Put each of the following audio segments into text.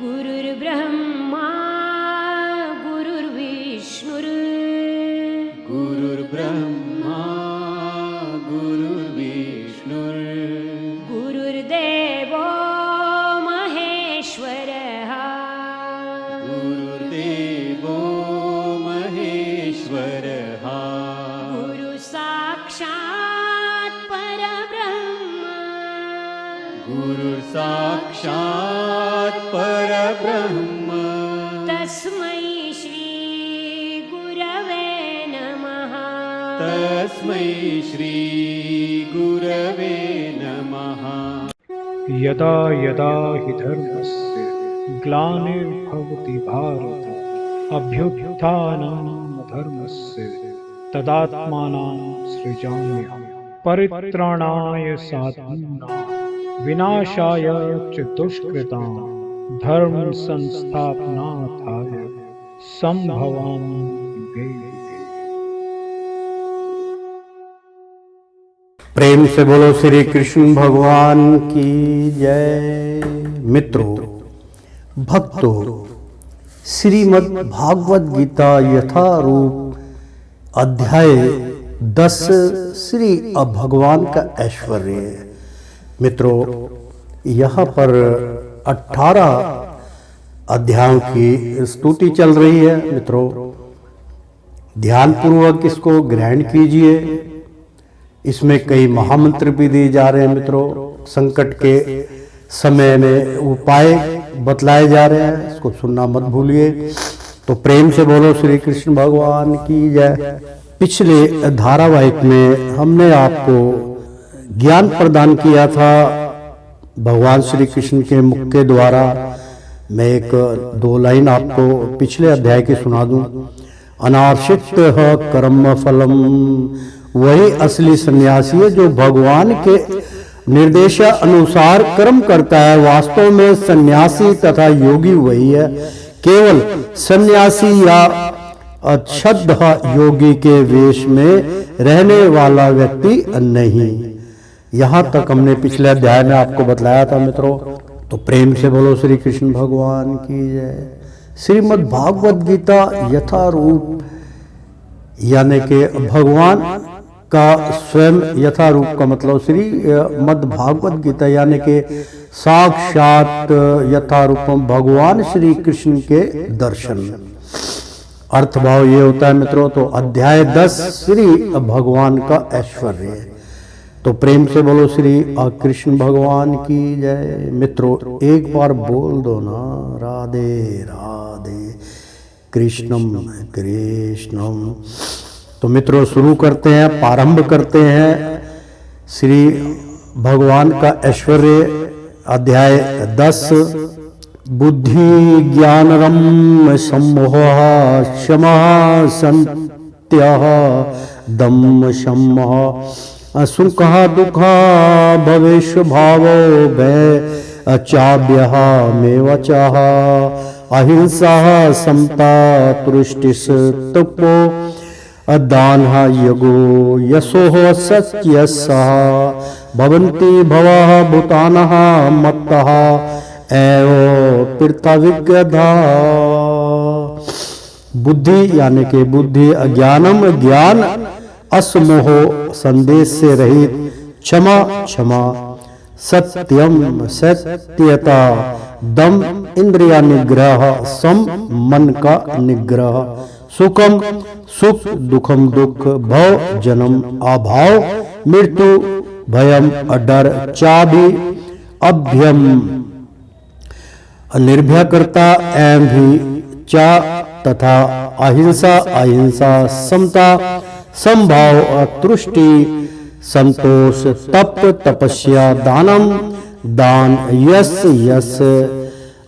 गुरुर्ब्रह्मा गुरुर्विष्णुर् गुरुर्ब्रह्मा गुरुर्विष्णुर् गुरुर्देवो महेश्वरः गुरुर्देवो महेश्वरः गुरुसाक्षात् परब्रह्म गुरुर्साक्षात् परब्रह्म तस्मै श्री गुरवे नमः तस्मै श्री गुरवे नमः। यदा यदा हि धर्मस्य ग्लानिर्भवति भारत अभ्युत्थानं धर्मस्य तदात्मानं सृजाम्यहम् परित्राणाय साधूनां विनाशाय च दुष्कृतां धर्म संस्थापनार्थाय संभवामि युगे युगे। प्रेम से बोलो श्री कृष्ण भगवान की जय। मित्रों, भक्तों, श्रीमद् भागवत गीता यथारूप अध्याय 10 श्री भगवान का ऐश्वर्य। मित्रों, यहाँ पर 18 अध्यायों की स्तुति चल रही है। मित्रों, ध्यानपूर्वक इसको ग्रहण कीजिए। इसमें कई महामंत्र भी दिए जा रहे हैं। मित्रों, संकट के समय में उपाय बतलाए जा रहे हैं, इसको सुनना मत भूलिए। तो प्रेम से बोलो श्री कृष्ण भगवान की जय। पिछले धारावाहिक में हमने आपको ज्ञान प्रदान किया था भगवान श्री कृष्ण के मुख के द्वारा। मैं एक दो लाइन आपको पिछले अध्याय की सुना दूं। अनार्षित कर्म फलम, वही असली सन्यासी है जो भगवान के निर्देश अनुसार कर्म करता है। वास्तव में सन्यासी तथा योगी वही है। केवल सन्यासी या अक्षद्ध योगी के वेश में रहने वाला व्यक्ति नहीं। यहाँ तक हमने पिछले अध्याय में आपको बतलाया था। मित्रों, तो प्रेम से बोलो श्री कृष्ण भगवान की जय। श्रीमद् भागवत गीता यथारूप यानी कि भगवान का स्वयं यथारूप का मतलब श्री मद् भागवत गीता यानी कि साक्षात यथारूपम भगवान श्री कृष्ण के दर्शन। अर्थभाव ये होता है मित्रों। तो अध्याय 10 श्री भगवान का ऐश्वर्य। तो प्रेम से बोलो श्री कृष्ण भगवान की जय। मित्रों, एक बार बोल दो ना, राधे राधे कृष्णम कृष्णम। तो मित्रों, शुरू करते हैं, प्रारंभ करते हैं श्री भगवान का ऐश्वर्य अध्याय 10। बुद्धि ज्ञानरम सम्मोह क्षमा संत्यः दम्म शम्मः सुखः दुःखः भवेषु भावो भय चाभ्यः मेवचः अहिंसा समता तुष्टिस्तपो दानः यगो यशोः सत्यसः भवन्ति भवः भूतानः मत्तः एव पृथ्वीगधा। बुद्धि यानी कि बुद्धि, अज्ञानम ज्ञान, असमोह संदेश से रहित, क्षमा क्षमा, सत्यम सत्यता, दम इंद्रिया निग्रह, सम मन का निग्रह, सुखम सुख, दुखम दुख, भव जन्म अभाव, मृत्यु भयम डर, चाभि अभ्यम निर्भय करता, एवं भी चा तथा अहिंसा अहिंसा, समता संभाव, तुष्टि संतोष, तप तपस्या, दानम दान, यश यश,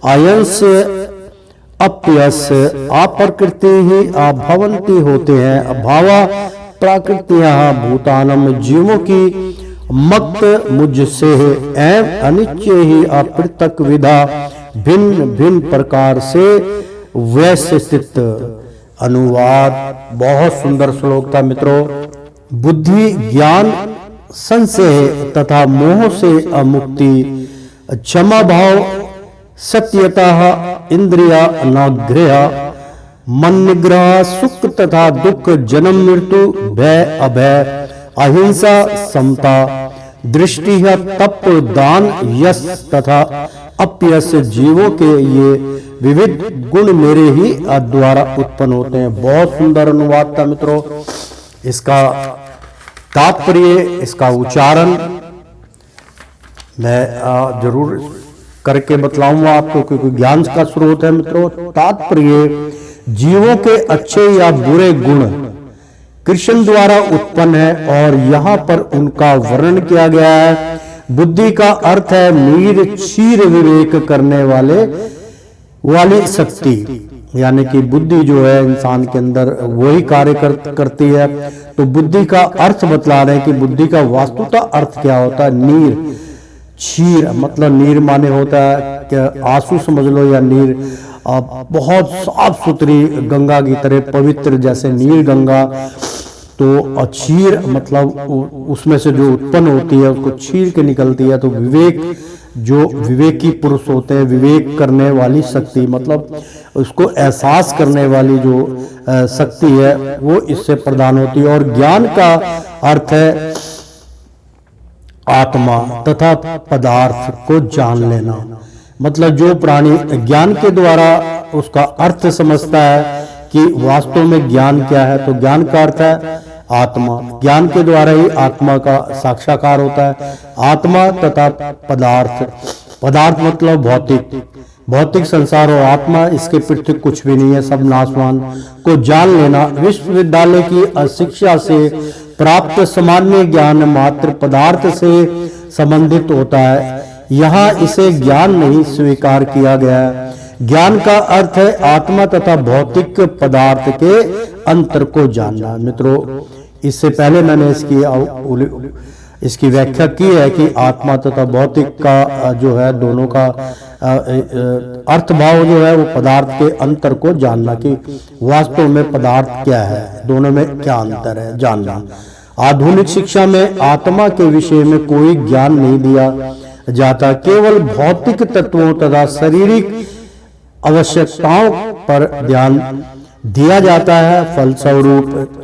आयंस अप्यस, अप्रकृति ही अभवंती होते हैं, अभावा प्राकृतियां भूतानम जीवों की, मत मुझसे एवं अनिच्य ही अपृथक विधा, भिन्न भिन्न प्रकार से व्यवस्थित। अनुवाद बहुत सुंदर श्लोक था मित्रों। बुद्धि ज्ञान संशय तथा मोह से अमुक्ति, क्षमा भाव सत्यतः इंद्रिया न गृह, मन निग्रह, सुख तथा दुख, जन्म मृत्यु, भय अभय, अहिंसा, समता, दृष्टि, तप, दान, यश तथा अपयश, जीवों के ये विविध गुण मेरे ही द्वारा उत्पन्न होते हैं। बहुत सुंदर अनुवाद था मित्रों। इसका तात्पर्य, इसका उच्चारण मैं जरूर करके बतलाऊंगा आपको, क्योंकि ज्ञान का स्रोत है मित्रों। तात्पर्य, जीवों के अच्छे या बुरे गुण कृष्ण द्वारा उत्पन्न है और यहाँ पर उनका वर्णन किया गया है। बुद्धि का अर्थ है नीर क्षीर विवेक करने वाली शक्ति, यानी कि बुद्धि जो है इंसान के अंदर वही कार्य करती है। तो बुद्धि का अर्थ बतला रहे हैं कि बुद्धि का वास्तुता अर्थ क्या होता है। नीर, क्षीर मतलब नीर माने होता है क्या, आंसू समझ लो, या नीर बहुत साफ सुथरी गंगा की तरह पवित्र, जैसे नीर गंगा। तो क्षीर मतलब उसमें से जो उत्पन्न होती है उसको छीर के निकलती है। तो विवेक, जो विवेकी पुरुष होते हैं, विवेक करने वाली शक्ति, मतलब उसको एहसास करने वाली जो शक्ति है वो इससे प्रदान होती है। और ज्ञान का अर्थ है आत्मा तथा पदार्थ को जान लेना। मतलब जो प्राणी ज्ञान के द्वारा उसका अर्थ समझता है कि वास्तव में ज्ञान क्या है, तो ज्ञान का अर्थ है आत्मा। ज्ञान के द्वारा ही आत्मा का साक्षात्कार होता है। आत्मा तथा पदार्थ, पदार्थ मतलब भौतिक संसार और आत्मा, इसके पृथ्वी कुछ भी नहीं है, सब नाशवान को जान लेना। विश्वविद्यालय की शिक्षा से प्राप्त सामान्य ज्ञान मात्र पदार्थ से संबंधित होता है। यहाँ इसे ज्ञान नहीं स्वीकार किया गया है। ज्ञान का अर्थ है आत्मा तथा भौतिक पदार्थ के अंतर को जानना। मित्रों, इससे पहले मैंने इसकी व्याख्या की है कि आत्मा तथा भौतिक का जो है दोनों का अर्थ भाव जो है वो पदार्थ के अंतर को जानना, कि वास्तव में पदार्थ क्या है, दोनों में क्या अंतर है, जानना। आधुनिक शिक्षा में आत्मा के विषय में कोई ज्ञान नहीं दिया जाता, केवल भौतिक तत्वों तथा शारीरिक आवश्यकताओं पर ध्यान दिया जाता है। फलस्वरूप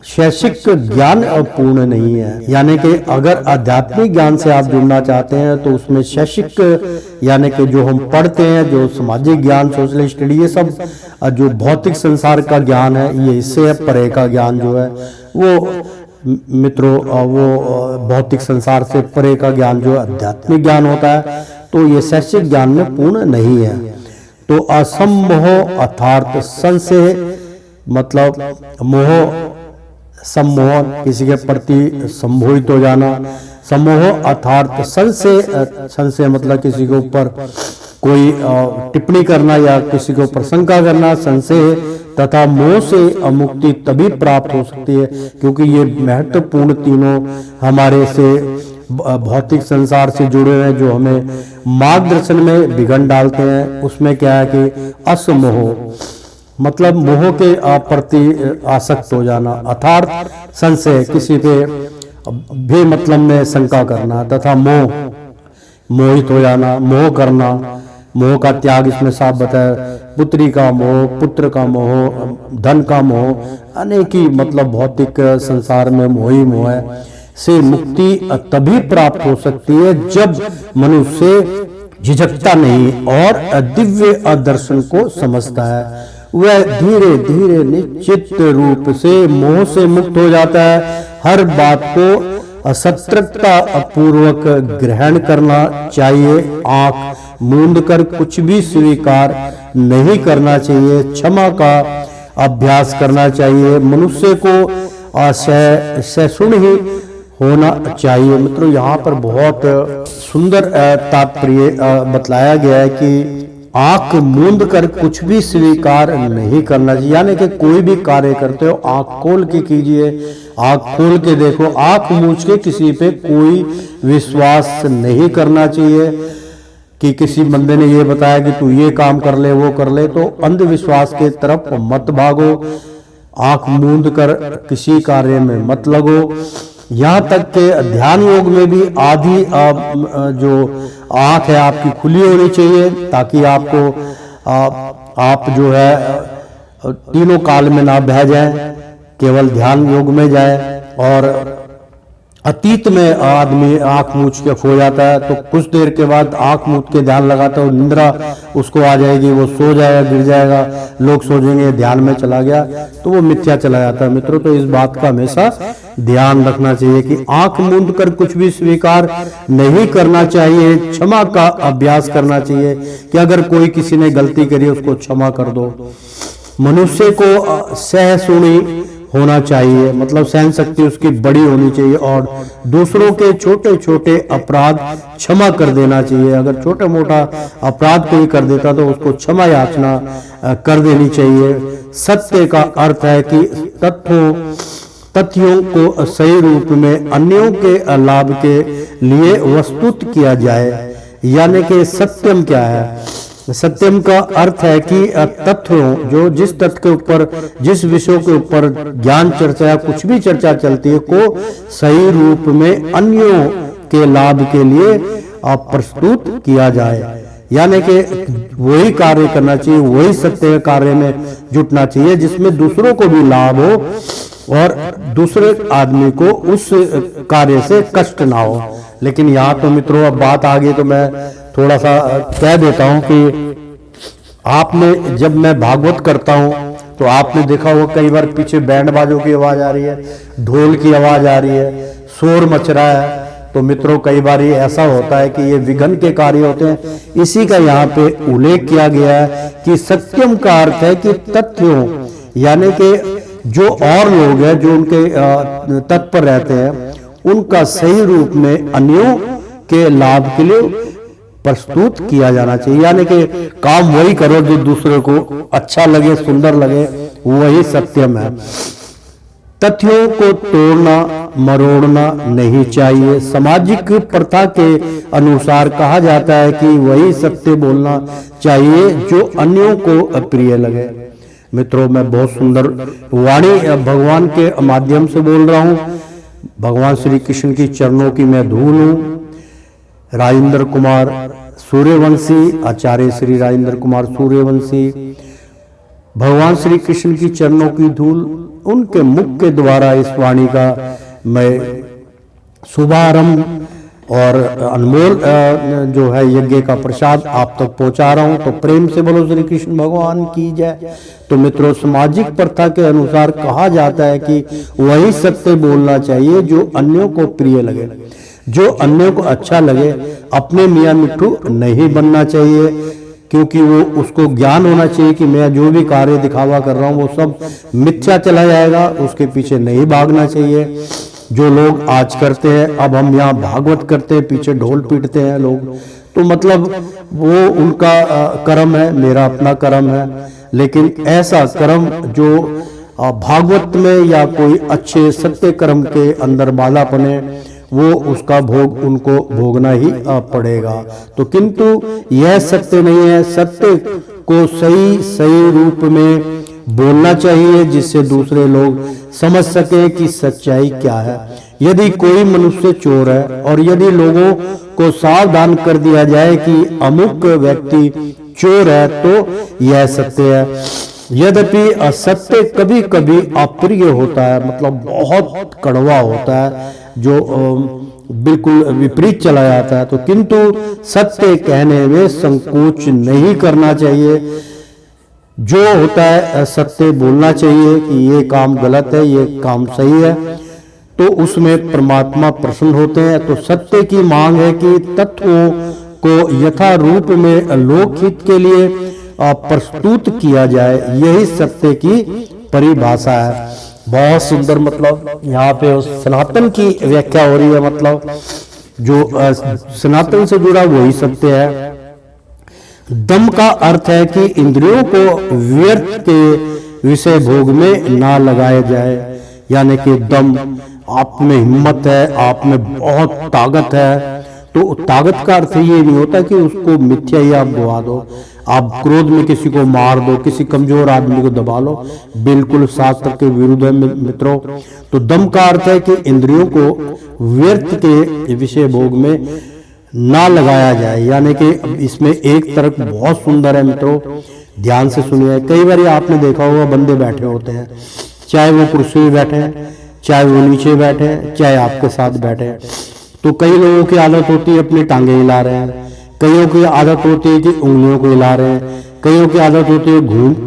शैक्षिक ज्ञान पूर्ण नहीं है। यानी कि अगर आध्यात्मिक ज्ञान से आप जुड़ना चाहते हैं तो उसमें शैक्षिक, यानी कि जो हम पढ़ते हैं, जो सामाजिक ज्ञान, सोशल स्टडी, ये सब जो भौतिक संसार का ज्ञान है, ये इससे परे का ज्ञान जो है वो मित्रों, वो भौतिक संसार से परे का ज्ञान जो आध्यात्मिक ज्ञान होता है, तो ये शैक्षिक ज्ञान में पूर्ण नहीं है। तो असमोह अर्थात संशय, मतलब मोह, सम्मोह, किसी के प्रति सम्मोहित हो जाना। सम्मोह अर्थात संशय मतलब किसी के ऊपर कोई टिप्पणी करना या किसी को प्रशंसा करना। संशय तथा मोह से मुक्ति तभी प्राप्त हो सकती है, क्योंकि ये महत्वपूर्ण तीनों हमारे से भौतिक संसार से जुड़े हैं, जो हमें मार्गदर्शन में विघ्न डालते हैं। उसमें क्या है कि असमोह मतलब मोह के प्रति आसक्त हो जाना, अर्थात संशय, किसी पे भी मतलब में शंका करना, तथा मोह मोहित हो जाना, मोह करना। मोह का त्याग इसमें साफ बताया, पुत्री का मोह, पुत्र का मोह, धन का मोह, अनेकी मतलब भौतिक संसार में मोही मोह है। से मुक्ति तभी प्राप्त हो सकती है जब मनुष्य झिझकता नहीं और दिव्य दर्शन को समझता है। वह धीरे धीरे निश्चित रूप से मोह से मुक्त हो जाता है। हर बात को सतर्कता पूर्वक ग्रहण करना चाहिए। आंख मूंद कर कुछ भी स्वीकार नहीं करना चाहिए। क्षमा का अभ्यास करना चाहिए। मनुष्य को सहिष्णु ही होना चाहिए। मित्रों, यहाँ पर बहुत सुंदर तात्पर्य बतलाया गया है कि आंख मूंद कर कुछ भी स्वीकार नहीं करना चाहिए। यानी कि कोई भी कार्य करते हो आंख खोल के कीजिए, आंख खोल के देखो। आंख मूंद के किसी पे कोई विश्वास नहीं करना चाहिए कि किसी बंदे ने ये बताया कि तू ये काम कर ले, वो कर ले, तो अंधविश्वास के तरफ मत भागो। आंख मूंद कर किसी कार्य में मत लगो। यहाँ तक के ध्यान योग में भी आधी जो आंख है आपकी खुली होनी चाहिए ताकि आपको आप जो है तीनों काल में ना बह जाए, केवल ध्यान योग में जाए। और अतीत में आदमी आंख मूछ के खो जाता है, तो कुछ देर के बाद आंख मूछ के ध्यान लगाता है, निंद्रा उसको आ जाएगी, वो सो जाएगा, गिर जाएगा, लोग सोचेंगे ध्यान में चला गया, तो वो मिथ्या चला जाता है। मित्रों, तो इस बात का हमेशा ध्यान रखना चाहिए कि आंख मूंद कर कुछ भी स्वीकार नहीं करना चाहिए। क्षमा का अभ्यास करना चाहिए कि अगर कोई किसी ने गलती करी उसको क्षमा कर दो। मनुष्य को सहिष्णु होना चाहिए, मतलब सहन शक्ति उसकी बड़ी होनी चाहिए, और दूसरों के छोटे छोटे अपराध क्षमा कर देना चाहिए। अगर छोटा मोटा अपराध कोई कर देता तो उसको क्षमा याचना कर देनी चाहिए। सत्य का अर्थ है कि तथ्यों को सही रूप में अन्यों के लाभ के लिए वस्तुत किया जाए। यानी कि सत्यम क्या है? सत्यम का अर्थ है कि तथ्यों, जो जिस तथ्य के ऊपर, जिस विषयों के ऊपर ज्ञान चर्चा या कुछ भी चर्चा चलती है, को सही रूप में अन्यों के लाभ के लिए प्रस्तुत किया जाए। यानी कि वही कार्य करना चाहिए, वही सत्य कार्य में जुटना चाहिए जिसमें दूसरों को भी लाभ हो और दूसरे आदमी को उस कार्य से कष्ट ना हो। लेकिन यहाँ तो मित्रों अब बात आ गई, तो मैं थोड़ा सा कह देता हूं कि आपने, जब मैं भागवत करता हूं तो आपने देखा होगा कई बार पीछे बैंड बाजों की आवाज आ रही है, ढोल की आवाज आ रही है, शोर मच रहा है। तो मित्रों, कई बार ये ऐसा होता है कि ये विघ्न के कार्य होते हैं। इसी का यहाँ पे उल्लेख किया गया है कि सत्यम का अर्थ है कि तथ्यों, यानी कि जो और लोग हैं जो उनके तत्पर रहते हैं, उनका सही रूप में अन्यों के लाभ के लिए प्रस्तुत किया जाना चाहिए। यानी कि काम वही करो जो दूसरे को अच्छा लगे, सुंदर लगे, वही सत्यम है। तथ्यों को तोड़ना मरोड़ना नहीं चाहिए। सामाजिक प्रथा के अनुसार कहा जाता है कि वही सत्य बोलना चाहिए जो अन्यों को अप्रिय लगे। मित्रों, मैं बहुत सुंदर वाणी भगवान के माध्यम से बोल रहा हूं। भगवान श्री कृष्ण की चरणों की मैं धूल हूं। राजेंद्र कुमार सूर्यवंशी, आचार्य श्री राजेंद्र कुमार सूर्यवंशी, भगवान श्री कृष्ण की चरणों की धूल, उनके मुख के द्वारा इस वाणी का मैं शुभारंभ और अनमोल जो है यज्ञ का प्रसाद आप तक पहुंचा रहा हूं। तो प्रेम से बोलो श्री कृष्ण भगवान की जय। तो मित्रों, सामाजिक प्रथा के अनुसार कहा जाता है कि वही सत्य बोलना चाहिए जो अन्यों को प्रिय लगे, जो अन्यों को अच्छा लगे। अपने मियाँ मिट्ठू नहीं बनना चाहिए, क्योंकि वो उसको ज्ञान होना चाहिए कि मैं जो भी कार्य दिखावा कर रहा हूँ वो सब मिथ्या चला जाएगा, उसके पीछे नहीं भागना चाहिए। जो लोग आज करते हैं, अब हम यहाँ भागवत करते हैं, पीछे ढोल पीटते हैं लोग, तो मतलब वो उनका कर्म है, मेरा अपना कर्म है। लेकिन ऐसा कर्म जो भागवत में या कोई अच्छे सत्य कर्म के अंदर बाला बने, वो उसका भोग उनको भोगना ही पड़ेगा। तो किंतु यह सत्य नहीं है। सत्य को सही रूप में बोलना चाहिए जिससे दूसरे लोग समझ सके कि सच्चाई क्या है। यदि कोई मनुष्य चोर है और यदि लोगों को सावधान कर दिया जाए कि अमुक व्यक्ति चोर है, तो यह सत्य है। यद्यपि असत्य कभी कभी अप्रिय होता है, मतलब बहुत कड़वा होता है, जो बिल्कुल विपरीत चला जाता है। तो किंतु सत्य कहने में संकोच नहीं करना चाहिए। जो होता है सत्य बोलना चाहिए कि ये काम गलत है, ये काम सही है, तो उसमें परमात्मा प्रसन्न होते हैं। तो सत्य की मांग है कि तत्वों को यथा रूप में लोकहित के लिए प्रस्तुत किया जाए, यही सत्य की परिभाषा है। बहुत सुंदर, मतलब यहाँ पे उस सनातन की व्याख्या हो रही है, मतलब जो सनातन से जुड़ा वही सत्य है। दम का अर्थ है कि इंद्रियों को व्यर्थ के विषय भोग में ना लगाया जाए। यानी कि दम, आप में हिम्मत है, आप में बहुत ताकत है, तो ताकत का अर्थ ये नहीं होता कि उसको मिथ्या ही आप गवा दो, आप क्रोध में किसी को मार दो, किसी कमजोर आदमी को दबा लो, बिल्कुल शास्त्र के विरुद्ध है मित्रों। तो दम का अर्थ है कि इंद्रियों को व्यर्थ के विषय भोग में ना लगाया जाए, यानी कि इसमें एक तर्क बहुत सुंदर है मित्रों, ध्यान से सुनिए। कई बार आपने देखा होगा बंदे बैठे होते हैं, चाहे वो कुर्सी में बैठे हैं, चाहे वो नीचे बैठे हैं, चाहे आपके साथ बैठे हैं, तो कई लोगों की आदत होती है अपनी टांगे हिला रहे हैं, कईयों की आदत होती है कि उंगलियों को हिला रहे हैं, कईयों की आदत होती है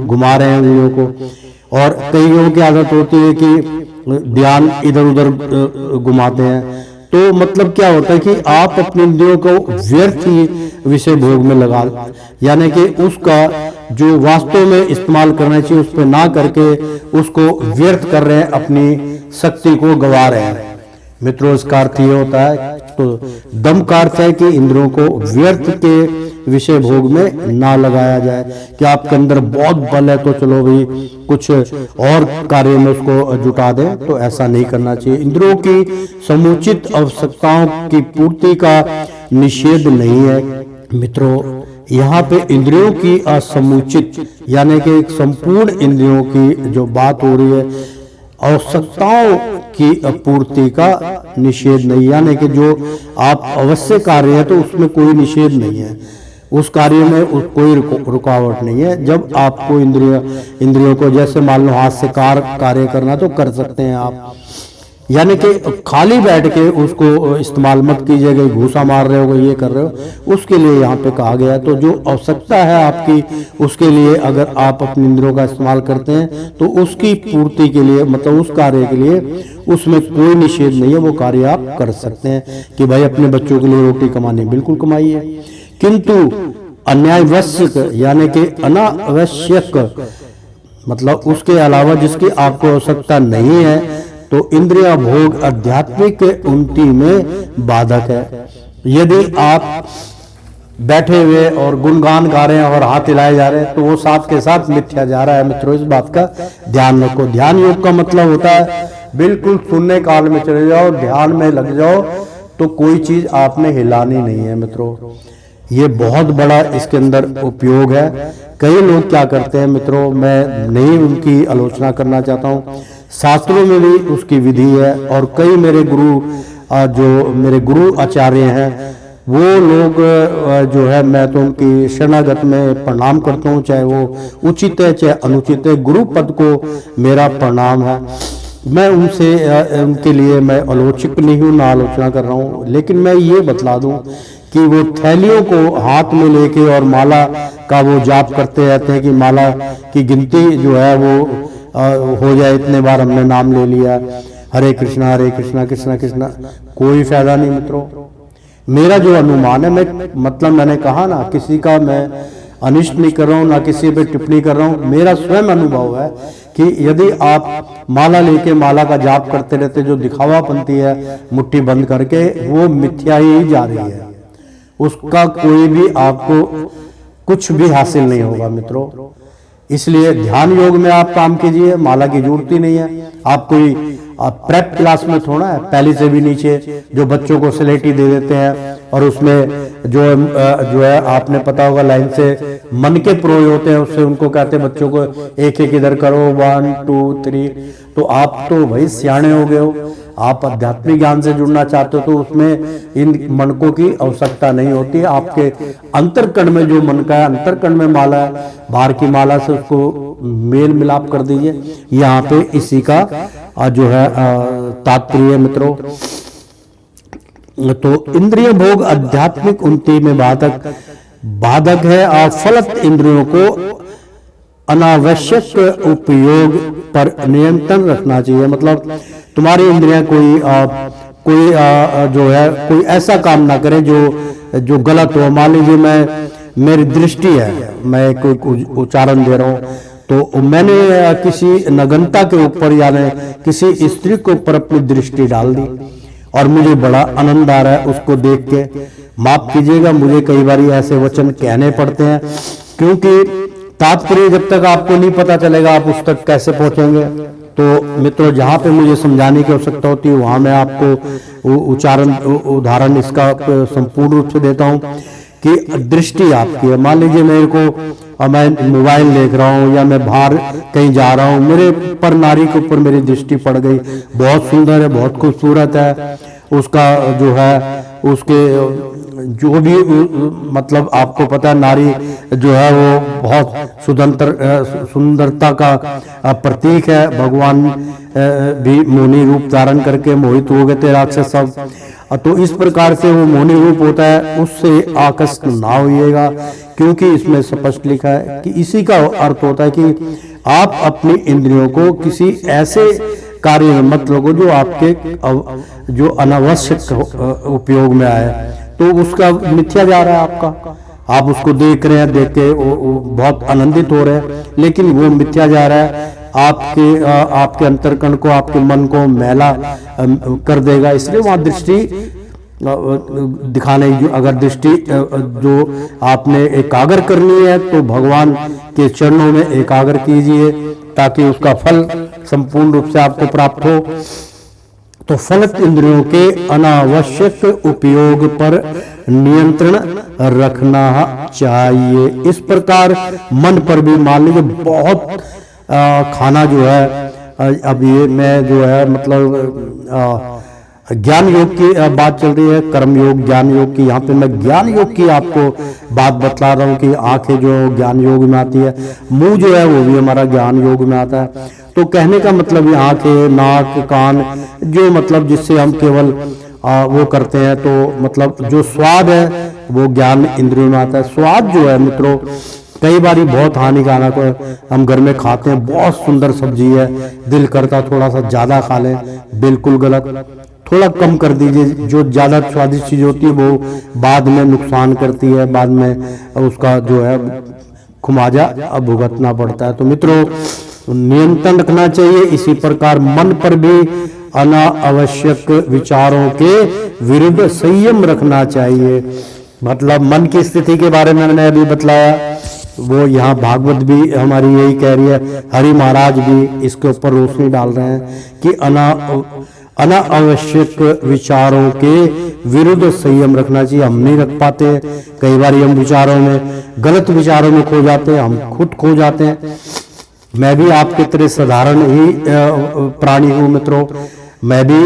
घुमा रहे हैं उंगलियों को, और कईयों की आदत होती है कि ध्यान इधर उधर घुमाते हैं। तो मतलब क्या होता है कि आप अपने इंद्रियों को व्यर्थ ही विषय भोग में लगा, यानी कि उसका जो वास्तव में इस्तेमाल करना चाहिए उस पर ना करके उसको व्यर्थ कर रहे हैं, अपनी शक्ति को गवा रहे हैं मित्रों। इसका अर्थ ये होता है, तो दम का अर्थ है कि इंद्रियों को व्यर्थ के विषय भोग में ना लगाया जाए। कि आपके अंदर बहुत बल है तो चलो भाई कुछ और कार्य में उसको जुटा दें, तो ऐसा नहीं करना चाहिए। इंद्रियों की समुचित आवश्यकताओं की पूर्ति का निषेध नहीं है मित्रों। यहाँ पे इंद्रियों की असमुचित यानी कि एक संपूर्ण इंद्रियों की जो बात हो रही है, आवश्यकताओं की पूर्ति का निषेध नहीं, यानी कि जो आप अवश्य कार्य है तो उसमें कोई निषेध नहीं है, उस कार्य में कोई रुकावट नहीं है। जब आपको इंद्रियों को जैसे मान लो हाथ से कार्य करना तो कर सकते हैं आप, यानी कि खाली बैठ के उसको इस्तेमाल मत कीजिएगा, घूसा मार रहे हो ये कर रहे हो, उसके लिए यहाँ पे कहा गया है। तो जो आवश्यकता है आपकी उसके लिए अगर आप अपने इंद्रियों का इस्तेमाल करते हैं तो उसकी पूर्ति के लिए मतलब उस कार्य के लिए उसमें कोई निषेध नहीं है, वो कार्य आप कर सकते हैं। कि भाई अपने बच्चों के लिए रोटी कमानी बिल्कुल कमाइए, किंतु अनावश्यक यानी कि अनावश्यक मतलब उसके अलावा जिसकी आपको आवश्यकता नहीं है तो इंद्रिय भोग आध्यात्मिक उन्नति में बाधक है। यदि आप बैठे हुए और गुणगान गा रहे हैं और हाथ हिलाए जा रहे हैं तो वो साथ के साथ मिथ्या जा रहा है मित्रों, इस बात का ध्यान रखो। ध्यान योग का मतलब होता है बिल्कुल शून्य काल में चले जाओ, ध्यान में लग जाओ, तो कोई चीज आपने हिलानी नहीं है मित्रों। ये बहुत बड़ा इसके अंदर उपयोग है। कई लोग क्या करते हैं मित्रों, मैं नहीं उनकी आलोचना करना चाहता हूँ, शास्त्रों में भी उसकी विधि है, और कई मेरे गुरु जो मेरे गुरु आचार्य हैं वो लोग जो है मैं तो उनकी शरणागत में प्रणाम करता हूँ, चाहे वो उचित है चाहे अनुचित है, गुरु पद को मेरा प्रणाम है। मैं उनसे उनके लिए मैं आलोचक नहीं हूँ, ना आलोचना कर रहा हूँ, लेकिन मैं ये बतला दूं कि वो थैलियों को हाथ में लेके और माला का वो जाप करते रहते हैं कि माला की गिनती जो है वो हो जाए, इतने बार हमने नाम ले लिया, हरे कृष्णा कृष्णा कृष्णा, कोई फायदा नहीं मित्रों। मेरा जो अनुमान है, मैं मतलब मैंने कहा ना, किसी का मैं अनिष्ट नहीं कर रहा हूँ, ना किसी पे टिप्पणी कर रहा हूँ, मेरा स्वयं अनुभव है कि यदि आप माला लेके माला का जाप करते रहते, जो दिखावापंती है मुट्ठी बंद करके, वो मिथ्या ही जा रही है, उसका कोई भी आपको कुछ भी हासिल नहीं होगा मित्रों। इसलिए ध्यान योग में आप काम कीजिए, माला की जरूरत ही नहीं है। आप कोई प्रेप क्लास में थोड़ा है, पहले से भी नीचे जो बच्चों को स्लेटी दे देते हैं और उसमें जो है आपने पता होगा लाइन से मन के प्रोय होते हैं, उससे उनको कहते हैं बच्चों को एक एक इधर करो 1 2 3, तो आप तो भाई सियाणे हो गए हो। आप आध्यात्मिक ज्ञान से जुड़ना चाहते हो तो उसमें इन मनकों की आवश्यकता नहीं होती है। आपके अंतरकण में जो मन का है, अंतरकण में माला है, बाहर की माला से उसको मेल मिलाप कर दीजिए। यहाँ पे इसी का जो है तात्पर्य मित्रों। तो इंद्रिय भोग आध्यात्मिक उन्नति में बाधक है और फलत इंद्रियों को अनावश्यक उपयोग पर नियंत्रण रखना चाहिए। मतलब तुम्हारी इंद्रियां कोई जो है कोई ऐसा काम ना करे जो गलत हो। मान लीजिए मेरी दृष्टि है, मैं कोई उच्चारण दे रहा हूँ तो मैंने किसी नगनता के ऊपर यानी किसी स्त्री के ऊपर अपनी दृष्टि डाल दी और मुझे बड़ा आनंद आ रहा है उसको देख के। माफ कीजिएगा, मुझे कई बार ऐसे वचन कहने पड़ते हैं, क्योंकि तात्पर्य जब तक आपको नहीं पता चलेगा आप उस तक कैसे पहुंचेंगे। तो मित्रों, जहां पे मुझे समझाने की आवश्यकता होती है वहां मैं आपको उदाहरण इसका संपूर्ण रूप से देता हूं कि दृष्टि आपकी है। मान लीजिए मेरे को मैं मोबाइल देख रहा हूँ या मैं बाहर कहीं जा रहा हूँ, मेरे पर नारी के ऊपर मेरी दृष्टि पड़ गई, बहुत सुंदर है, बहुत खूबसूरत है, उसका जो है उसके जो भी मतलब आपको पता है, नारी जो है वो बहुत सुंदरता का प्रतीक है। भगवान भी मोहिनी रूप धारण करके मोहित हो गए थे राक्षस सब। तो इस प्रकार से वो मोहिनी रूप होता है, उससे आकर्षित ना होइएगा, क्योंकि इसमें स्पष्ट लिखा है कि इसी का अर्थ होता है कि आप अपनी इंद्रियों को किसी ऐसे कार्य में मत लगो जो आपके जो अनावश्यक उपयोग में आए, तो उसका मिथ्या जा रहा है आपका। आप उसको देख रहे हैं, देख के बहुत आनंदित हो रहे हैं, लेकिन वो मिथ्या जा रहा है, आपके अंतर्कण को, आपके मन को मैला कर देगा। इसलिए वहां दृष्टि दिखाने, अगर दृष्टि जो आपने एकाग्र करनी है तो भगवान के चरणों में एकाग्र कीजिए, ताकि उसका फल संपूर्ण रूप से आपको प्राप्त हो। तो फलित इंद्रियों के अनावश्यक उपयोग पर नियंत्रण रखना चाहिए। इस प्रकार मन पर भी, मान लीजिए बहुत खाना जो है, अब ये मैं जो है मतलब ज्ञान योग की बात चल रही है, कर्म योग, ज्ञान योग की। यहाँ पे मैं ज्ञान योग की आपको बात बतला रहा हूँ कि आंखें जो ज्ञान योग में आती है, मुंह जो है वो भी हमारा ज्ञान योग में आता है। तो कहने का मतलब ये आंखें, नाक, कान, जो मतलब जिससे हम केवल वो करते हैं, तो मतलब जो स्वाद है वो ज्ञान इंद्रियों में आता है। स्वाद जो है मित्रों कई बारी बहुत हानिकारक है। हम घर में खाते हैं, बहुत सुंदर सब्जी है, दिल करता थोड़ा सा ज्यादा खा लें, बिल्कुल गलत। थोड़ा कम कर दीजिए। जो ज्यादा स्वादिष्ट चीज होती है वो बाद में नुकसान करती है, बाद में उसका जो है खुमाजा भुगतना पड़ता है। तो मित्रों नियंत्रण रखना चाहिए। इसी प्रकार मन पर भी अनावश्यक विचारों के विरुद्ध संयम रखना चाहिए। मतलब मन की स्थिति के बारे में मैंने अभी बतलाया, वो यहाँ भागवत भी हमारी यही कह रही है, हरि महाराज भी इसके ऊपर रोशनी डाल रहे हैं कि अनावश्यक विचारों के विरुद्ध संयम रखना चाहिए। हम नहीं रख पाते, कई बार हम विचारों में, गलत विचारों में खो जाते हैं, हम खुद खो जाते हैं। मैं भी आपके तरह साधारण ही प्राणी हूँ मित्रों, मैं भी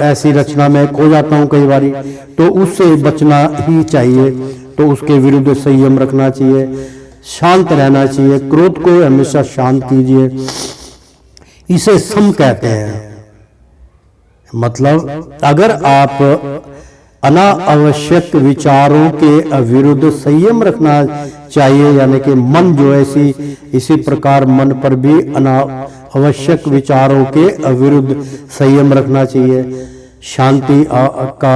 ऐसी रचना में खो जाता हूँ कई बारी, तो उससे बचना ही चाहिए। तो उसके विरुद्ध संयम रखना चाहिए, शांत रहना चाहिए, क्रोध को हमेशा शांत कीजिए। इसे सम कहते हैं। मतलब अगर आप अनावश्यक विचारों के विरुद्ध संयम रखना चाहिए, यानी कि मन जो है इसी प्रकार मन पर भी अनावश्यक विचारों के विरुद्ध संयम रखना चाहिए, शांति का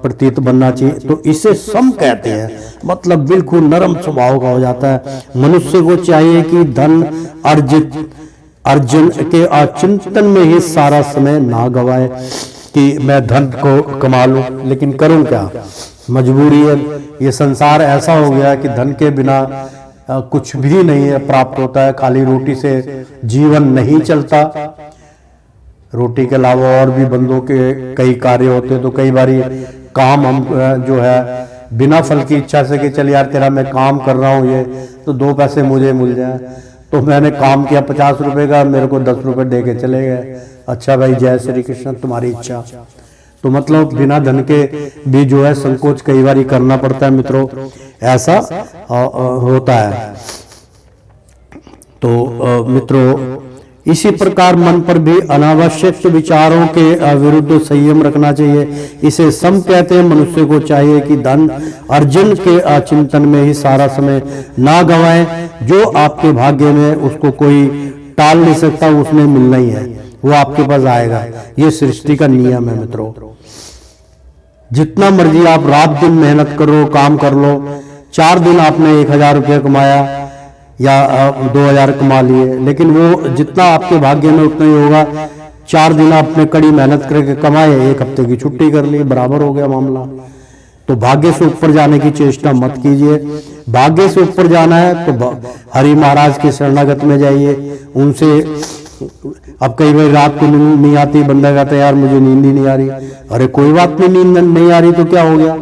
प्रतीत बनना चाहिए। तो इसे सम कहते हैं। मतलब बिल्कुल नरम स्वभाव का हो जाता है। मनुष्य को चाहिए कि धन अर्जन के चिंतन में ही सारा समय ना गवाए कि मैं धन को कमा लूं, लेकिन करूं क्या, मजबूरी है। ये संसार ऐसा हो गया कि धन के बिना कुछ भी नहीं है प्राप्त होता है। खाली रोटी से जीवन नहीं चलता, रोटी के अलावा और भी बंदों के कई कार्य होते हैं। तो कई बारी काम हम जो है बिना फल की इच्छा से कि चल यार तेरा मैं काम कर रहा हूँ, ये तो 2 पैसे मुझे मिल जाए, तो मैंने काम किया 50 रुपए का, मेरे को 10 रुपए दे के चले गए। अच्छा भाई, जय श्री कृष्ण, तुम्हारी इच्छा। तो मतलब बिना धन के भी जो है संकोच कई बार करना पड़ता है मित्रों, ऐसा होता है। तो मित्रों इसी प्रकार मन पर भी अनावश्यक विचारों के विरुद्ध संयम रखना चाहिए। इसे सम कहते हैं। मनुष्य को चाहिए कि धन अर्जन के चिंतन में ही सारा समय ना गवाएं। जो आपके भाग्य में उसको कोई टाल नहीं सकता, उसमें मिलना ही है, वो आपके पास आएगा। ये सृष्टि का नियम है मित्रों। जितना मर्जी आप रात दिन मेहनत करो, काम कर लो, 4 दिन आपने 1000 रुपया कमाया या 2000 कमा लिए, लेकिन वो जितना आपके भाग्य में उतना ही होगा। 4 दिन आपने कड़ी मेहनत करके कमाए, 1 हफ्ते की छुट्टी कर ली, बराबर हो गया मामला। तो भाग्य से ऊपर जाने की चेष्टा मत कीजिए। भाग्य से ऊपर जाना है तो हरि महाराज के शरणागत में जाइए, उनसे। अब कई बार रात को नींद नहीं आती, बंदा कहता है यार मुझे नींद ही नहीं आ रही। अरे कोई बात नहीं, नींद नहीं आ रही तो क्या हो गया?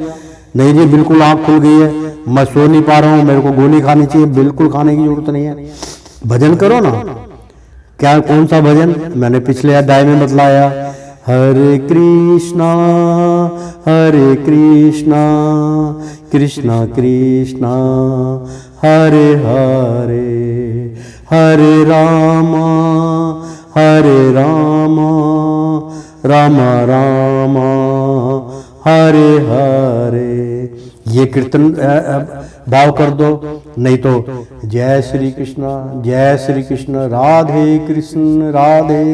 नहीं जी बिल्कुल आँख खुल गई है, मैं सो नहीं पा रहा हूँ, मेरे को गोली खानी चाहिए। बिल्कुल खाने की जरूरत नहीं है, भजन करो ना। क्या कौन सा भजन? मैंने पिछले अध्याय में बतलाया, हरे कृष्णा कृष्णा कृष्णा हरे हरे, हरे रामा राम राम हरे हरे। ये कीर्तन भाव कर दो, नहीं तो जय श्री कृष्ण राधे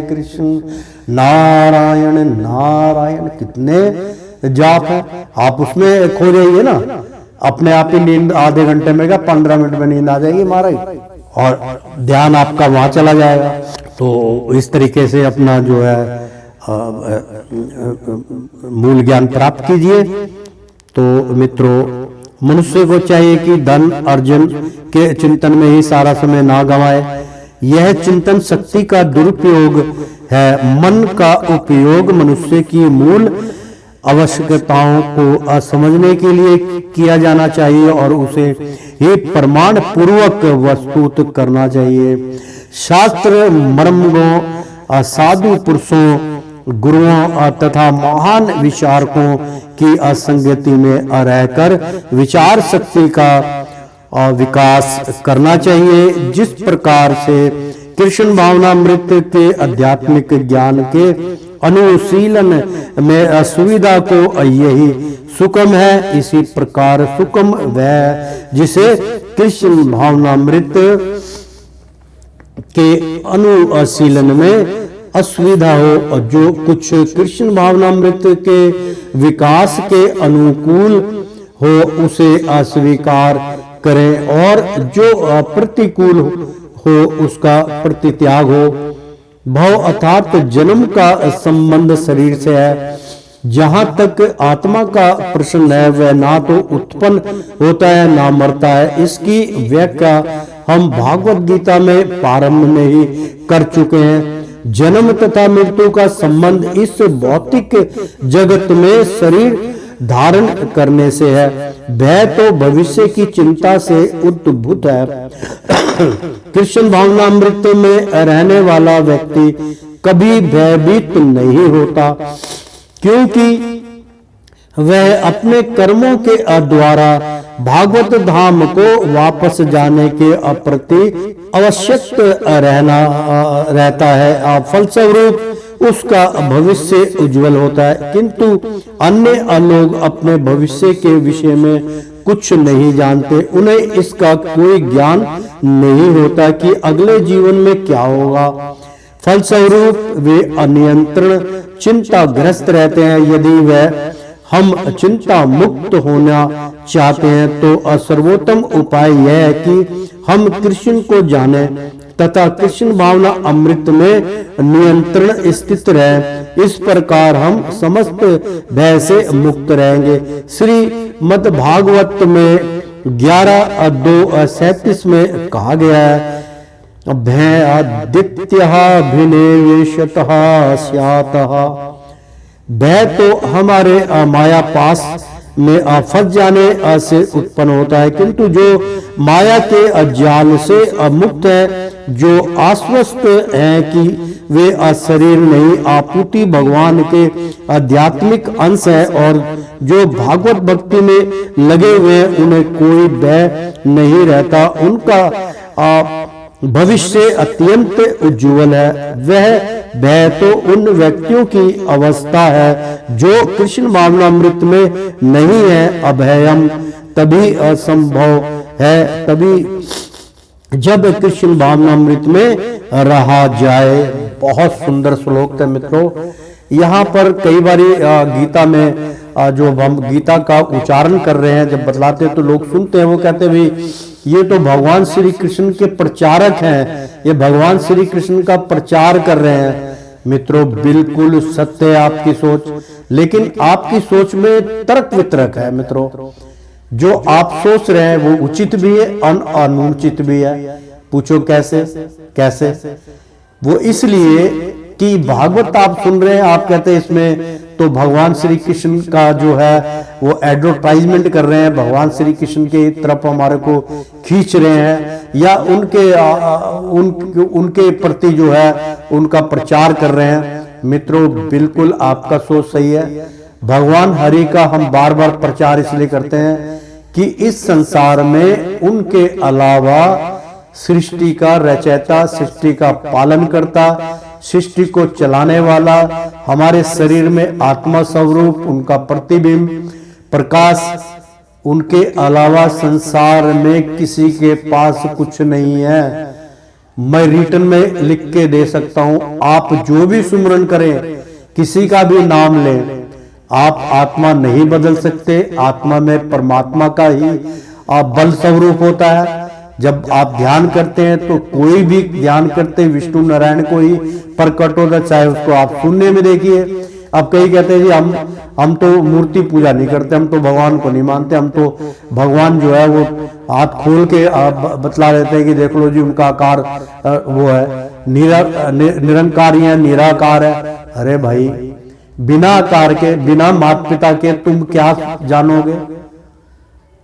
कृष्ण नारायण नारायण, कितने जाप है। आप उसमें खो जाइए ना, अपने आप ही नींद आधे घंटे में 15 मिनट में नींद आ जाएगी महाराज, और ध्यान आपका वहां चला जाएगा। तो इस तरीके से अपना जो है मूल ज्ञान प्राप्त कीजिए। तो मित्रों, मनुष्य को चाहिए कि धन अर्जन के चिंतन में ही सारा समय ना गंवाए। यह चिंतन शक्ति का दुरुपयोग है। मन का उपयोग मनुष्य की मूल आवश्यकताओं को समझने के लिए किया जाना चाहिए और उसे ही प्रमाण पूर्वक वस्तुत करना चाहिए। शास्त्र मर्मज्ञों, साधु पुरुषों, गुरुओं तथा महान विचारकों की असंगति में रहकर विचार शक्ति का विकास करना चाहिए। जिस प्रकार से कृष्ण भावनामृत के आध्यात्मिक ज्ञान के अनुशीलन में असुविधा को यही सुकम है, इसी प्रकार सुकम वह जिसे कृष्ण भावनामृत के अनुशीलन में असुविधा हो, और जो कुछ कृष्ण भावनामृत के विकास के अनुकूल हो उसे अस्वीकार करें, और जो प्रतिकूल हो उसका प्रतित्याग हो। भव अर्थात जन्म का संबंध शरीर से है। जहां तक आत्मा का प्रश्न है वह ना तो उत्पन्न होता है ना मरता है। इसकी व्याख्या हम भागवत गीता में प्रारंभ में ही कर चुके हैं। जन्म तथा मृत्यु का संबंध इस भौतिक जगत में शरीर धारण करने से है। भय तो भविष्य की चिंता से उद्भूत है। कृष्ण भावनामृत में रहने वाला व्यक्ति कभी भयभीत नहीं होता, क्योंकि वह अपने कर्मों के द्वारा भागवत धाम को वापस जाने के प्रति आवश्यक रहता है। फलस्वरूप उसका भविष्य उज्जवल होता है, किंतु अन्य लोग अपने भविष्य के विषय में कुछ नहीं जानते। उन्हें इसका कोई ज्ञान नहीं होता कि अगले जीवन में क्या होगा। फलस्वरूप वे अनियंत्रण चिंताग्रस्त रहते हैं। यदि वह हम चिंता मुक्त होना चाहते हैं तो सर्वोत्तम उपाय यह है कि हम कृष्ण को जाने तथा कृष्ण भावना अमृत में नियंत्रण स्थित रहे। इस प्रकार हम समस्त भय से मुक्त रहेंगे। श्री मद भागवत में 11:2-37 में कहा गया है, भय आदित्यः भिनेवेशतः स्यातः। भय तो हमारे माया पास में फंस जाने से उत्पन्न होता है, किंतु जो माया के जाल से मुक्त है, जो आश्वस्त है कि वे शरीर नहीं आपूति भगवान के आध्यात्मिक अंश है और जो भागवत भक्ति में लगे हुए उन्हें कोई भय नहीं रहता, उनका भविष्य अत्यंत उज्जवल है। वह भय तो उन व्यक्तियों की अवस्था है जो कृष्ण भावनामृत में नहीं है। अभयम तभी असंभव है, तभी जब कृष्ण भावनामृत में रहा जाए। बहुत सुंदर श्लोक है मित्रों। यहाँ पर कई बारी गीता में जो हम गीता का उच्चारण कर रहे हैं जब बतलाते हैं तो लोग सुनते हैं, वो कहते हैं भाई ये तो भगवान श्री कृष्ण के प्रचारक हैं, ये भगवान श्री कृष्ण का प्रचार कर रहे हैं। मित्रों बिल्कुल सत्य है आपकी सोच, लेकिन आपकी सोच में तर्क वितरक है। मित्रों जो आप सोच रहे हैं वो उचित भी है अनुचित भी है। पूछो कैसे? कैसे? वो इसलिए कि भागवत आप सुन रहे हैं, आप कहते हैं इसमें तो भगवान श्री कृष्ण का जो है वो एडवर्टाइजमेंट कर रहे हैं, भगवान श्री कृष्ण के तरफ हमारे को खींच रहे हैं, या उनके प्रति जो है उनका प्रचार कर रहे हैं। मित्रों बिल्कुल आपका सोच सही है। भगवान हरि का हम बार बार प्रचार इसलिए करते हैं कि इस संसार में उनके अलावा सृष्टि का रचयिता, सृष्टि का पालन करता, सृष्टि को चलाने वाला, हमारे शरीर में आत्मा स्वरूप उनका प्रतिबिंब प्रकाश, उनके अलावा संसार में किसी के पास कुछ नहीं है। मैं रिटर्न में लिख के दे सकता हूं, आप जो भी सुमरन करें, किसी का भी नाम लें, आप आत्मा नहीं बदल सकते। आत्मा में परमात्मा का ही बल स्वरूप होता है। जब आप ध्यान करते हैं तो कोई भी ध्यान करते विष्णु नारायण को ही प्रकट होता, चाहे उसको आप सुनने में देखिए। अब कई कहते हैं जी हम तो मूर्ति पूजा नहीं करते, हम तो भगवान को नहीं मानते, हम तो भगवान जो है वो हाथ खोल के बतला देते हैं कि देख लो जी उनका आकार वो है निरंकार या निराकार है। अरे भाई, बिना आकार के, बिना माता पिता के तुम क्या जानोगे?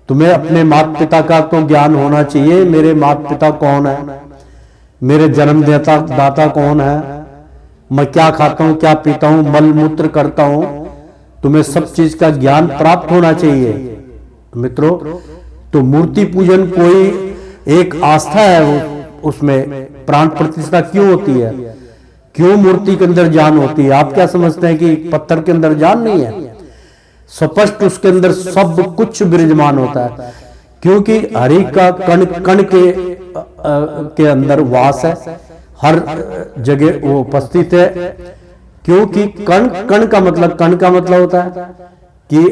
तुम्हें अपने माता पिता का तो ज्ञान होना चाहिए। मेरे माता पिता कौन है, मेरे जन्म दाता कौन है, मैं क्या खाता हूं, क्या पीता हूं, मल मूत्र करता हूं, तुम्हें सब चीज का ज्ञान प्राप्त होना चाहिए मित्रों। तो मूर्ति पूजन कोई एक आस्था है, उसमें प्राण प्रतिष्ठा क्यों होती है, क्यों मूर्ति के अंदर जान होती है? आप क्या समझते हैं कि पत्थर के अंदर जान नहीं है? स्पष्ट उसके अंदर सब कुछ विराजमान होता है, क्योंकि हरि का कण कण के अंदर वास है, हर जगह वो उपस्थित है। क्योंकि कण कण का मतलब होता है कि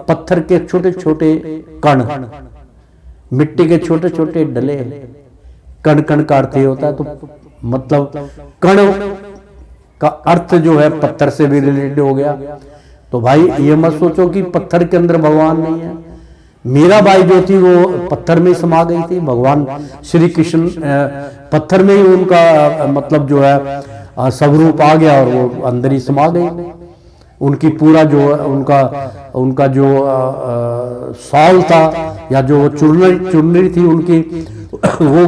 पत्थर के छोटे छोटे कण, मिट्टी के छोटे छोटे डले, कण कण का अर्थ ही होता है। तो मतलब कण का अर्थ जो है पत्थर से भी रिलेटेड हो गया। तो भाई ये मत सोचो कि पत्थर के अंदर भगवान नहीं है। मीराबाई जो थी वो पत्थर में समा गई थी, भगवान श्री कृष्ण पत्थर में ही उनका मतलब जो है स्वरूप आ गया और वो अंदर ही समा गई। उनकी पूरा जो उनका जो शॉल था या जो चुनरी थी उनकी, वो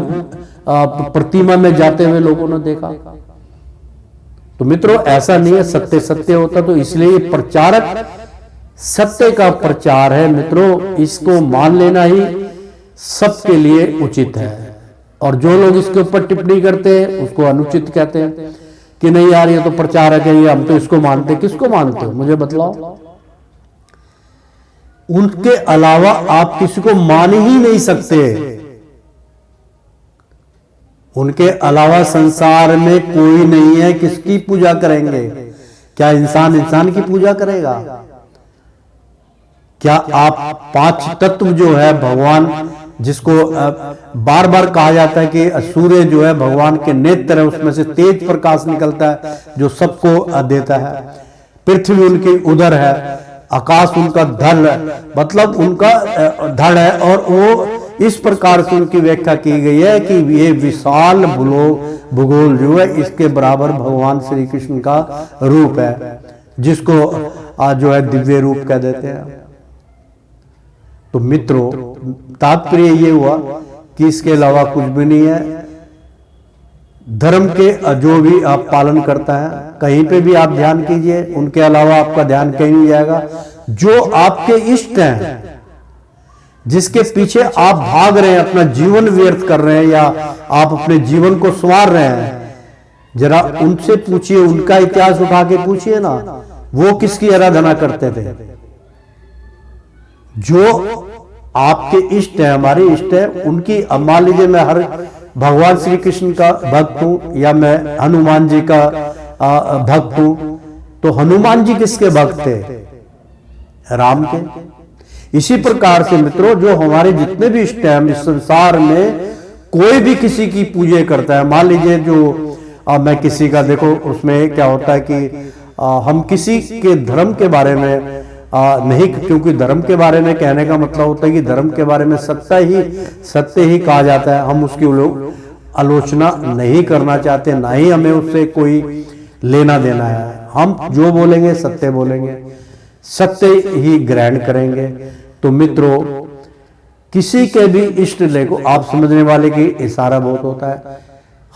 प्रतिमा में जाते हुए लोगों ने देखा। तो मित्रों ऐसा नहीं है, सत्य सत्य होता। तो इसलिए प्रचारक सत्य का प्रचार है मित्रों, इसको मान लेना ही सबके लिए उचित है। और जो लोग इसके ऊपर टिप्पणी करते हैं उसको अनुचित कहते हैं कि नहीं यार ये तो प्रचारक है, ये हम तो इसको मानते। किसको मानते हो मुझे बतलाओ? उनके अलावा आप किसी को मान ही नहीं सकते। उनके अलावा संसार में कोई नहीं है, किसकी पूजा करेंगे? क्या इंसान की पूजा करेगा? क्या आप पांच तत्व जो है भगवान, जिसको बार बार कहा जाता है कि सूर्य जो है भगवान के नेत्र है, उसमें से तेज प्रकाश निकलता है जो सबको देता है। पृथ्वी उनकी उदर है, आकाश उनका धड़, मतलब उनका धड़ है। और वो इस प्रकार से उनकी व्याख्या की गई है कि ये विशाल भूगोल जो है इसके बराबर भगवान श्री कृष्ण का रूप है, जिसको जो है दिव्य रूप कह देते हैं। तो मित्रों तात्पर्य ये हुआ कि इसके अलावा कुछ भी नहीं है। धर्म के जो भी आप पालन करता है, कहीं पे भी आप ध्यान कीजिए, उनके अलावा आपका ध्यान कहीं नहीं जाएगा। जो आपके इष्ट हैं, जिसके पीछे आप भाग रहे हैं, अपना जीवन व्यर्थ कर रहे हैं या आप अपने जीवन को संवार रहे हैं, जरा उनसे पूछिए, उनका इतिहास उठा के पूछिए ना, वो किसकी आराधना करते थे। जो आपके इष्ट है, हमारे इष्ट है, उनकी, मान लीजिए मैं हर भगवान श्री कृष्ण का भक्त हूं या मैं हनुमान जी का भक्त हूं, तो हनुमान जी किसके भक्त थे? राम के। इसी प्रकार से मित्रों जो हमारे जितने भी इष्ट हैं, हम इस संसार में कोई भी किसी की पूजा करता है। मान लीजिए जो मैं किसी का, देखो उसमें क्या होता है कि हम किसी के धर्म के बारे में नहीं, क्योंकि धर्म के बारे में कहने का मतलब होता है कि धर्म के बारे में सत्य ही कहा जाता है। हम उसकी लोग आलोचना नहीं करना चाहते, ना ही हमें उससे कोई लेना देना है। हम जो बोलेंगे सत्य बोलेंगे, सत्य ही ग्रहण करेंगे। तो मित्रों किसी के भी इष्ट देखो, आप समझने वाले की इशारा बहुत होता है।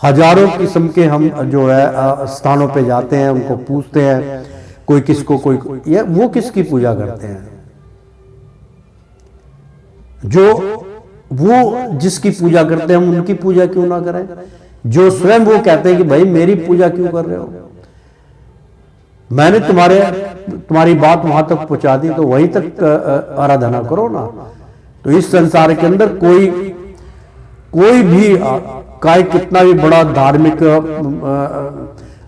हजारों किस्म के हम जो है स्थानों पे जाते हैं, उनको पूछते हैं कोई किसको कोई या वो किसकी पूजा करते हैं, जो वो जिसकी पूजा करते हैं हम उनकी पूजा क्यों ना करें, जो स्वयं वो कहते हैं कि भाई मेरी पूजा क्यों कर रहे हो, मैंने तुम्हारी बात वहां तक पहुंचा दी तो वहीं तक आराधना करो ना। तो इस संसार के अंदर कोई भी काय कितना भी बड़ा धार्मिक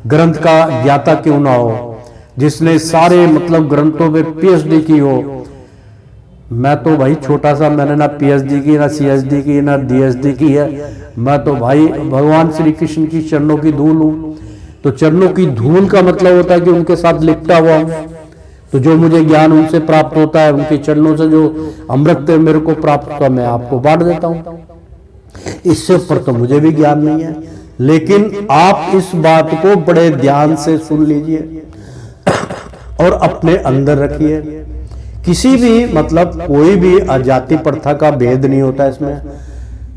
ग्रंथ का ज्ञाता क्यों ना हो, जिसने सारे मतलब ग्रंथों में पीएचडी की हो, मैं तो भाई छोटा सा, मैंने ना पीएचडी की, ना सीएचडी की, ना डीएचडी की है, मैं तो भाई भगवान श्री कृष्ण की चरणों की धूल हूं। तो चरणों की धूल का मतलब होता है कि उनके साथ लिपटा हुआ हूं, तो जो मुझे ज्ञान उनसे प्राप्त होता है, उनके चरणों से जो अमृत मेरे को प्राप्त होता है मैं आपको बांट देता हूं। इससे ऊपर तो मुझे भी ज्ञान नहीं है, लेकिन आप इस बात को बड़े ध्यान से सुन लीजिए और अपने अंदर रखिए। किसी भी मतलब कोई भी जाति प्रथा का भेद नहीं होता, इसमें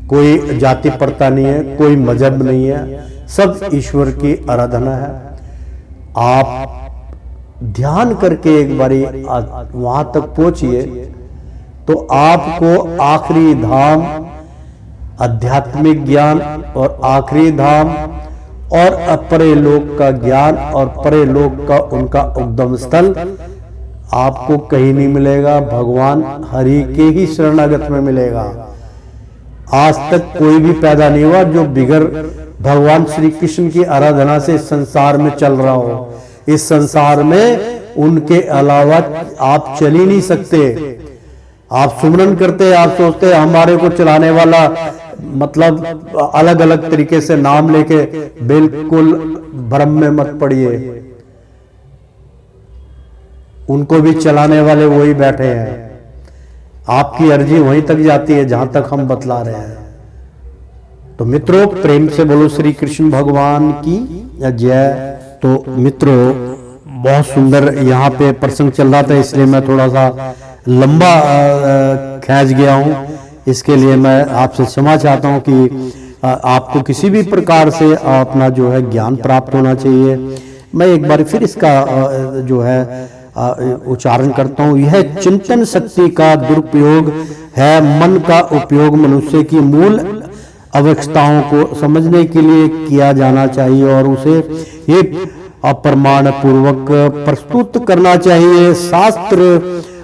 कोई जाति प्रथा नहीं है, कोई मजहब नहीं है, सब ईश्वर की आराधना है। आप ध्यान करके एक बारी वहां तक पहुंचिए तो आपको आखिरी धाम आध्यात्मिक ज्ञान और आखिरी धाम और अपरे लोक का ज्ञान और परे लोक का उनका उद्गम स्थल आपको कहीं नहीं मिलेगा, भगवान हरि के ही शरणागत में मिलेगा। आज तक कोई भी पैदा नहीं हुआ जो बिगर भगवान श्री कृष्ण की आराधना से इस संसार में चल रहा हो। इस संसार में उनके अलावा आप चल ही नहीं सकते। आप सुमरन करते, आप सोचते हमारे को चलाने वाला मतलब अलग अलग तरीके से नाम लेके, बिल्कुल भ्रम में मत पड़िए, उनको भी चलाने वाले वही बैठे हैं। आपकी अर्जी वहीं तक जाती है जहां तक हम बतला रहे हैं। तो मित्रों प्रेम से बोलो श्री कृष्ण भगवान की जय। तो मित्रों बहुत सुंदर यहाँ पे प्रसंग चल रहा था, इसलिए मैं थोड़ा सा लंबा खींच गया हूँ। इसके लिए मैं आपसे क्षमा चाहता हूँ कि आपको किसी भी प्रकार से अपना जो है ज्ञान प्राप्त होना चाहिए। मैं एक बार फिर इसका जो है उच्चारण करता हूँ। यह चिंतन शक्ति का दुरुपयोग है। मन का उपयोग मनुष्य की मूल अवस्थाओं को समझने के लिए किया जाना चाहिए और उसे एक अप्रमाण पूर्वक प्रस्तुत करना चाहिए। शास्त्र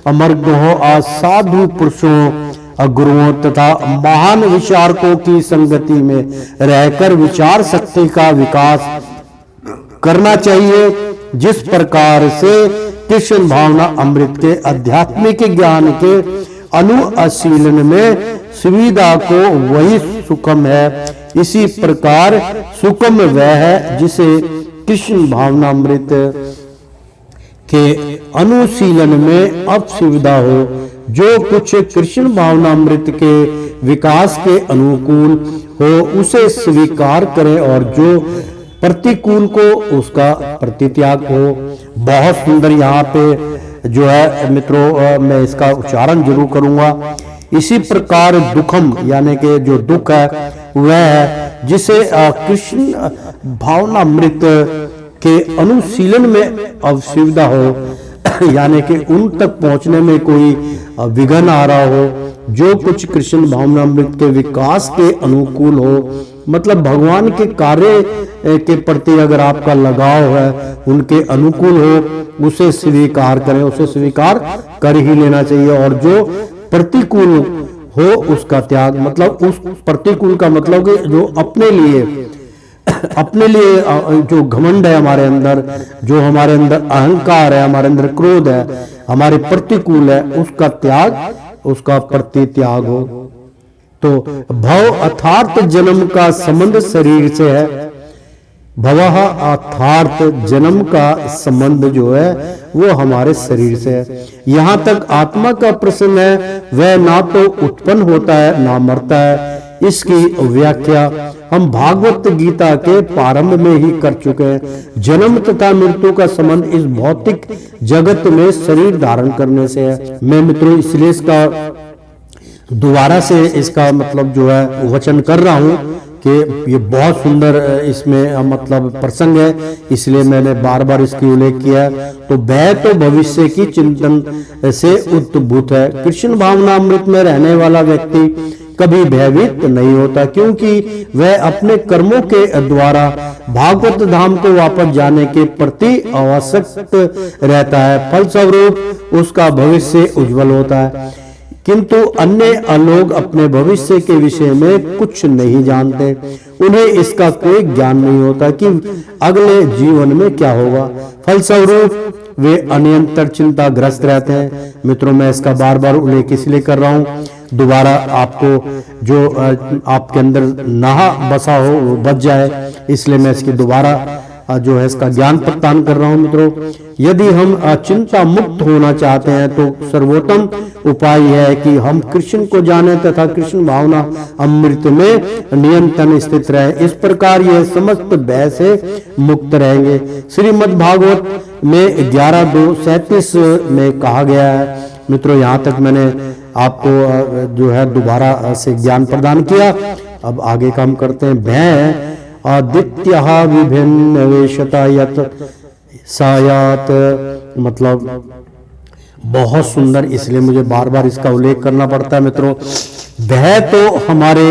अमरगों साधु पुरुषों गुरुओं तथा महान विचारकों की संगति में रहकर विचार शक्ति का विकास करना चाहिए। जिस प्रकार से कृष्ण भावना अमृत के आध्यात्मिक ज्ञान के अनुशीलन में सुविधा को वही सुखम है, इसी प्रकार सुखम वह है जिसे कृष्ण भावना अमृत के अनुशीलन में असुविधा हो। जो कुछ कृष्ण भावना अमृत के विकास के अनुकूल हो उसे स्वीकार करें और जो प्रतिकूल को उसका प्रतित्याग हो। बहुत सुंदर यहाँ पे जो है मित्रों मैं इसका उच्चारण जरूर करूंगा। इसी प्रकार दुखम यानी कि जो दुख है वह है जिसे कृष्ण भावना अमृत के अनुशीलन में असुविधा हो, यानी कि उन तक पहुंचने में कोई विघ्न आ रहा हो। जो कुछ कृष्ण भावना अमृत के विकास के अनुकूल हो, मतलब भगवान के कार्य के प्रति अगर आपका लगाव है, उनके अनुकूल हो, उसे स्वीकार करें, उसे स्वीकार कर ही लेना चाहिए। और जो प्रतिकूल हो उसका त्याग, मतलब उस प्रतिकूल का मतलब कि जो अपने लिए जो घमंड है हमारे अंदर, जो हमारे अंदर अहंकार है, हमारे अंदर क्रोध है, हमारे प्रतिकूल है, उसका त्याग, उसका प्रतित्याग हो। तो भव अर्थात जन्म का संबंध शरीर से है। भवः अर्थात जन्म का संबंध जो है वो हमारे शरीर से है। यहाँ तक आत्मा का प्रश्न है, वह ना तो उत्पन्न होता है ना मरता है। इसकी व्याख्या हम भागवत गीता के प्रारंभ में ही कर चुके हैं। जन्म तथा मृत्यु का संबंध इस भौतिक जगत में शरीर धारण करने से है। मैं मित्रों इसलिए इसका दोबारा से इसका मतलब जो है वचन कर रहा हूं कि ये बहुत सुंदर इसमें मतलब प्रसंग है, इसलिए मैंने बार बार इसकी उल्लेख किया। तो भय तो भविष्य की चिंतन से उद्भूत है। कृष्ण भावनामृत में रहने वाला व्यक्ति कभी भयभीत नहीं होता, क्योंकि वह अपने कर्मों के द्वारा भागवत धाम को वापस जाने के प्रति आवश्यक रहता है। फलस्वरूप उसका भविष्य उज्जवल होता है। किंतु अन्य लोग अपने भविष्य के विषय में कुछ नहीं जानते। उन्हें इसका कोई ज्ञान नहीं होता कि अगले जीवन में क्या होगा। फलस्वरूप वे अनियंत्रित चिंताग्रस्त रहते हैं। मित्रों, मैं इसका बार बार उल्लेख इसलिए कर रहा हूँ, दोबारा आपको जो आपके अंदर नहा बसा हो वो बच जाए, इसलिए मैं इसकी दोबारा जो है इसका ज्ञान प्रदान कर रहा हूं। मित्रों, यदि हम चिंता मुक्त होना चाहते हैं तो सर्वोत्तम उपाय है कि हम कृष्ण को जाने तथा कृष्ण भावना अमृत में नियंत्रण स्थित रहे। इस प्रकार यह समस्त भय से मुक्त रहेंगे। श्रीमद् भागवत में 11:2-37 में कहा गया है। मित्रों, यहाँ तक मैंने आपको जो है दोबारा से ज्ञान प्रदान किया। अब आगे काम करते हैं। भय आदित्य विभिन्न वेशता यत सायात, मतलब बहुत सुंदर, इसलिए मुझे बार बार इसका उल्लेख करना पड़ता है। मित्रों, भय तो हमारे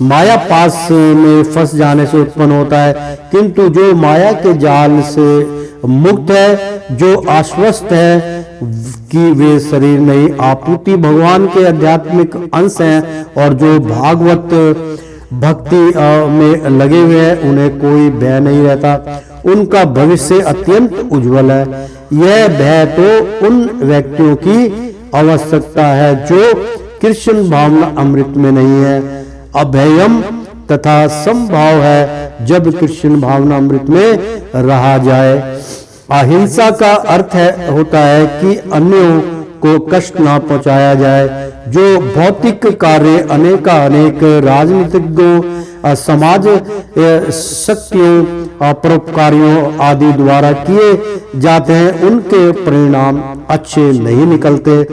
माया पास में फंस जाने से उत्पन्न होता है, किंतु जो माया के जाल से मुक्त है, जो आश्वस्त है कि वे शरीर नहीं आपूर्ति भगवान के आध्यात्मिक अंश हैं और जो भागवत भक्ति में लगे हुए हैं, उन्हें कोई भय नहीं रहता। उनका भविष्य अत्यंत उज्जवल है। यह भय तो उन व्यक्तियों की आवश्यकता है जो कृष्ण भावना अमृत में नहीं है। अभयम तथा संभाव है जब कृष्ण भावना अमृत में रहा जाए। अहिंसा का अर्थ होता है कि अन्यों को कष्ट ना पहुंचाया जाए। जो भौतिक कार्य अनेक राजनीतिज्ञों, समाज शक्तियों, परोपकारियों आदि द्वारा किए जाते हैं, उनके परिणाम अच्छे नहीं निकलते,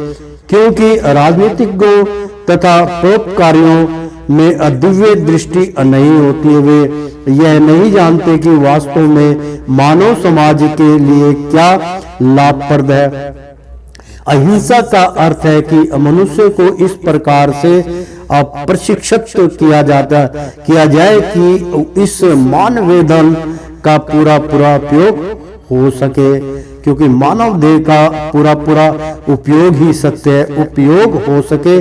क्योंकि राजनीतिज्ञों तथा परोपकारियों में दिव्य दृष्टि नहीं होती है। वे यह नहीं जानते कि वास्तव में मानव समाज के लिए क्या लाभप्रद है। अहिंसा का अर्थ है कि मनुष्य को इस प्रकार से प्रशिक्षित किया जाए कि इस मानवेदन का पूरा उपयोग हो सके, क्योंकि मानव देह का पूरा उपयोग ही सत्य है, उपयोग हो सके।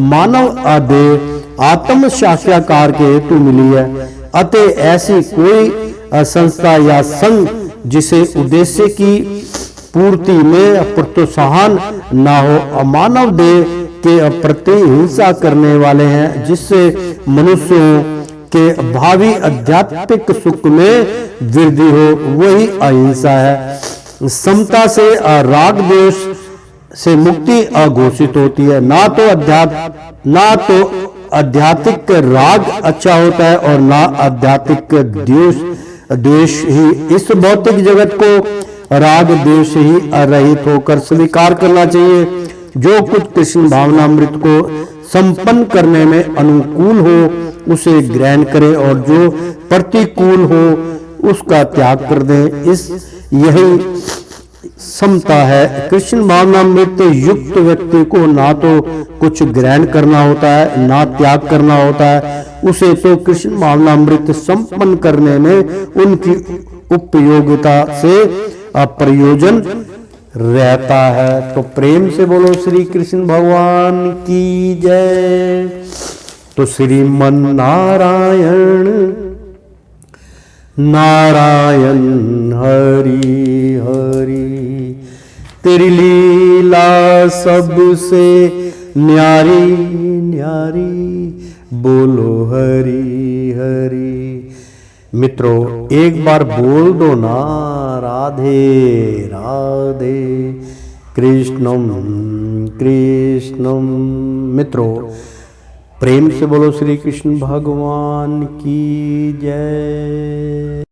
मानव देह आत्म साक्षात्कार के हेतु मिली है। अतः ऐसी कोई संस्था या संघ जिसे उद्देश्य की पूर्ति में प्रोत्साहन ना हो, मानव देह के प्रति हिंसा करने वाले हैं, जिससे मनुष्यों के भावी आध्यात्मिक सुख में वृद्धि हो, वही अहिंसा है। समता से राग द्वेष से मुक्ति अघोषित होती है। ना तो आध्यात्मिक राग अच्छा होता है और ना आध्यात्मिक द्वेष ही। इस भौतिक जगत को राग द्वेष ही रहित होकर स्वीकार करना चाहिए। जो कुछ कृष्ण भावनामृत को संपन्न करने में अनुकूल हो उसे ग्रहण करें और जो प्रतिकूल हो उसका त्याग कर दें। यही समता है। कृष्ण भावनामृत युक्त व्यक्ति को ना तो कुछ ग्रहण करना होता है ना त्याग करना होता है। उसे तो कृष्ण भावनामृत संपन्न करने में उनकी उपयोगिता से प्रयोजन रहता है। तो प्रेम से बोलो श्री कृष्ण भगवान की जय। तो श्रीमन नारायण नारायण हरि हरि, तेरी लीला सबसे न्यारी न्यारी, बोलो हरि हरि। मित्रों, एक बार बोल दो ना राधे राधे कृष्णम कृष्णम। मित्रों, प्रेम से बोलो श्री कृष्ण भगवान की जय।